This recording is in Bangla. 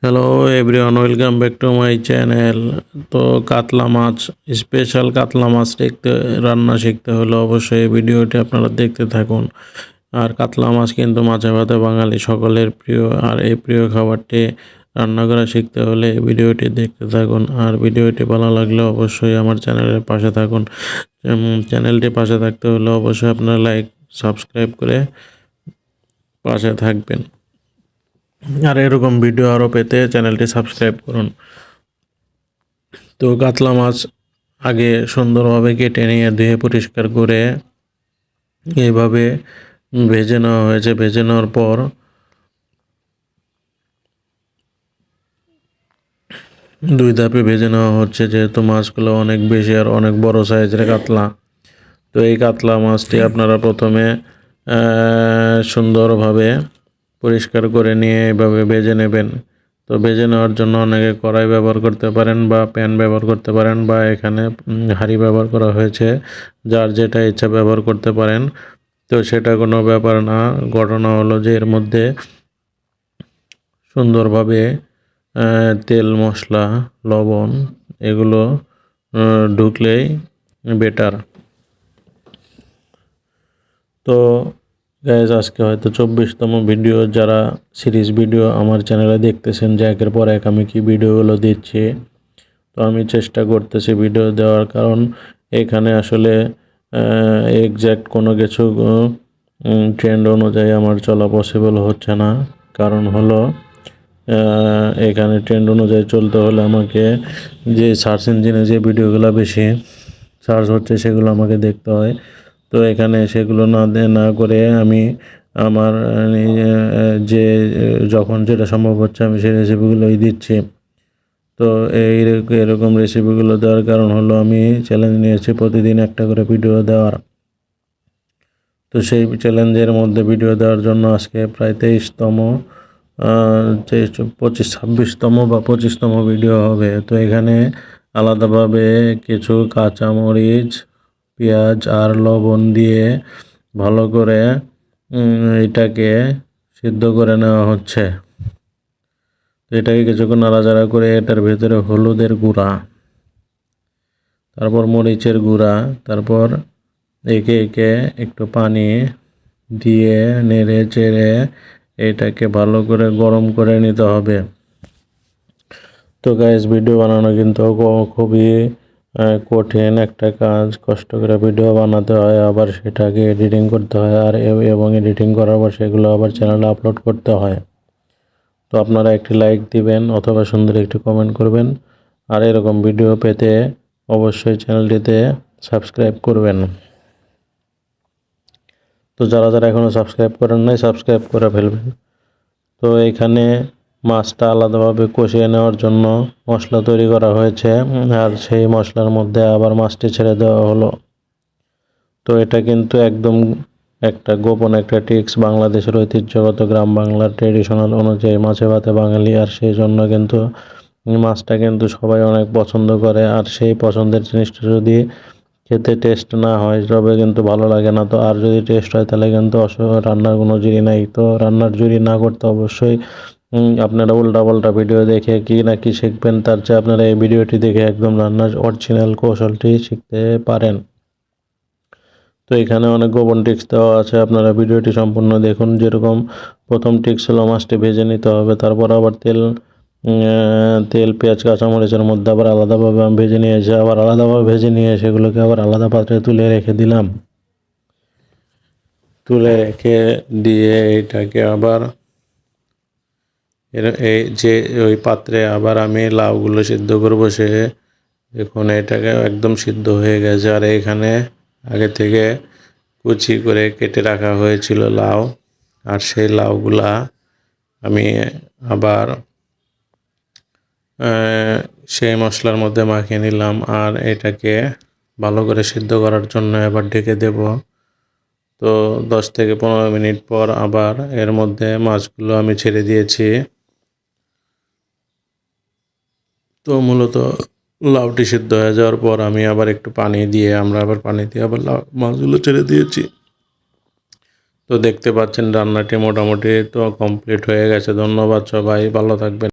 Hello everyone, welcome back to my channel. তো কাতলা মাছ, স্পেশাল কাতলা মাছ রান্না শিখতে হলে অবশ্যই এই ভিডিওটি আপনারা দেখতে থাকুন। আর কাতলা মাছ কিন্তু মাছে ভাতে বাঙালি সকলের প্রিয়। আর এই প্রিয় খাবারটি রান্না করা শিখতে হলে এই ভিডিওটি দেখতে থাকুন। আর ভিডিওটি ভালো লাগলে অবশ্যই আমার চ্যানেলের পাশে থাকুন। চ্যানেলটি পাশে থাকতে হলে অবশ্যই আপনারা লাইক সাবস্ক্রাইব করে পাশে থাকবেন। আর এরকম ভিডিও আরও পেতে চ্যানেলটি সাবস্ক্রাইব করুন। তো কাতলা মাছ আগে সুন্দরভাবে কেটে নিয়ে ধুয়ে পরিষ্কার করে এইভাবে ভেজে নেওয়া হয়েছে। ভেজে নেওয়ার পর দুই ধাপে ভেজে নেওয়া হচ্ছে, যেহেতু মাছগুলো অনেক বেশি আর অনেক বড় সাইজের কাতলা। তো এই কাতলা মাছটি আপনারা প্রথমে সুন্দরভাবে পরিষ্কার করে নিয়ে এইভাবে ভেজে নেবেন। তো ভেজে নেওয়ার জন্য অনেকে কড়াই ব্যবহার করতে পারেন বা প্যান ব্যবহার করতে পারেন, বা এখানে হাঁড়ি ব্যবহার করা হয়েছে। যার যেটা ইচ্ছা ব্যবহার করতে পারেন। তো সেটা কোনো ব্যাপার না। ঘটনা হলো যে এর মধ্যে সুন্দরভাবে তেল, মশলা, লবণ এগুলো ঢুকলেই বেটার। তো গাইজ, আজকে হয়তো 24তম ভিডিও। যারা সিরিজ ভিডিও আমার চ্যানেলে দেখতেছেন যে একের পর এক আমি কি ভিডিওগুলো দিচ্ছি, তো আমি চেষ্টা করতেছি ভিডিও দেওয়ার, কারণ এখানে আসলে এক্স্যাক্ট কোনো কিছু ট্রেন্ড অনুযায়ী আমার চলা পসিবল হচ্ছে না। কারণ হলো এখানে ট্রেন্ড অনুযায়ী চলতে হলে আমাকে যে সার্চ ইঞ্জিনে যে ভিডিওগুলো বেশি সার্চ হচ্ছে সেগুলো আমাকে দেখতে হয়। তো এখানে সেগুলো না করে আমি আমার যে যখন যেটা সম্ভব হচ্ছে আমি সেই রেসিপিগুলোই দিচ্ছি। তো এরকম রেসিপিগুলো দেওয়ার কারণ হলো আমি চ্যালেঞ্জ নিয়েছি প্রতিদিন একটা করে ভিডিও দেওয়ার। তো সেই চ্যালেঞ্জের মধ্যে ভিডিও দেওয়ার জন্য আজকে প্রায় 23তম 26তম বা 25তম ভিডিও হবে। তো এখানে আলাদাভাবে কিছু কাঁচামরিচ, পেঁয়াজ আর লবণ দিয়ে ভালো করে এটাকে সিদ্ধ করে নেওয়া হচ্ছে। তো এটাকে কিছুক্ষণ নাড়াচাড়া করে এটার ভেতরে হলুদের গুঁড়া, তারপর মরিচের গুঁড়া, তারপর একে একে একটু পানি দিয়ে নেড়ে চেড়ে এটাকে ভালো করে গরম করে নিতে হবে। তো গাইস, ভিডিও বানানো কিন্তু খুবই কঠিন একটা কাজ। কষ্ট করে ভিডিও বানাতে হয়, আবার সেটাকে এডিটিং করতে হয়, আর এবং এডিটিং করার পর সেগুলো আবার চ্যানেলে আপলোড করতে হয়। তো আপনারা একটি লাইক দিবেন অথবা সুন্দর একটি কমেন্ট করবেন। আর এরকম ভিডিও পেতে অবশ্যই চ্যানেলটিতে সাবস্ক্রাইব করবেন। তো যারা যারা এখনও সাবস্ক্রাইব করেন নাই, সাবস্ক্রাইব করে ফেলবেন। তো এখানে মাছটা আলাদাভাবে কষিয়ে নেওয়ার জন্য মশলা তৈরি করা হয়েছে, আর সেই মশলার মধ্যে আবার মাছটি ছেড়ে দেওয়া হলো। তো এটা কিন্তু একদম একটা গোপন একটা ট্রিক্স, বাংলাদেশের ঐতিহ্যগত গ্রাম বাংলার ট্রেডিশনাল অনুযায়ী মাছে ভাতে বাঙালি। আর সেই জন্য কিন্তু মাছটা কিন্তু সবাই অনেক পছন্দ করে। আর সেই পছন্দের জিনিসটা যদি খেতে টেস্ট না হয় তবে কিন্তু ভালো লাগে না। তো আর যদি টেস্ট হয় তাহলে কিন্তু রান্নার কোনো জুড়ি নাই। তো রান্নার জুড়ি না করতে অবশ্যই আপনারা উল্টাপাল্টা ভিডিও দেখে কি না কি শিখবেন, তার চেয়ে আপনারা এই ভিডিওটি দেখে একদম রান্নার অরিজিনাল কৌশলটি শিখতে পারেন। তো এখানে অনেক গোপন ট্রিক্স দেওয়া আছে, আপনারা ভিডিওটি সম্পূর্ণ দেখুন। যেরকম প্রথম ট্রিক্স হলো মাছটি ভেজে নিতে হবে, তারপর আবার তেল, পেঁয়াজ, কাঁচামরিচের মধ্যে আবার আলাদাভাবে আমি ভেজে নিয়েছি। আবার আলাদাভাবে ভেজে নিয়ে সেগুলোকে আবার আলাদা পাত্রে তুলে রেখে দিলাম। তুলে রেখে দিয়ে এটাকে আবার এই যে ওই পাত্রে আবার আমি লাউগুলো সিদ্ধ করবো। দেখুন এটাকে একদম সিদ্ধ হয়ে গেছে। আর এখানে আগে থেকে কুচি করে কেটে রাখা হয়েছিল লাউ, আর সেই লাউগুলা আমি আবার সেই মশলার মধ্যে মাখিয়ে নিলাম। আর এটাকে ভালো করে সিদ্ধ করার জন্য এবার ঢেকে দেব। তো 10 থেকে 15 মিনিট পর আবার এর মধ্যে মাছগুলো আমি ছেড়ে দিয়েছি। তো মূলত লাউটি সিদ্ধ হয়ে যাওয়ার পর আমি আবার একটু পানি দিয়ে আবার মাছগুলো ছেড়ে দিয়েছি। তো দেখতে পাচ্ছেন রান্নাটি মোটামুটি তো কমপ্লিট হয়ে গেছে। ধন্যবাদ সবাই, ভালো থাকবেন।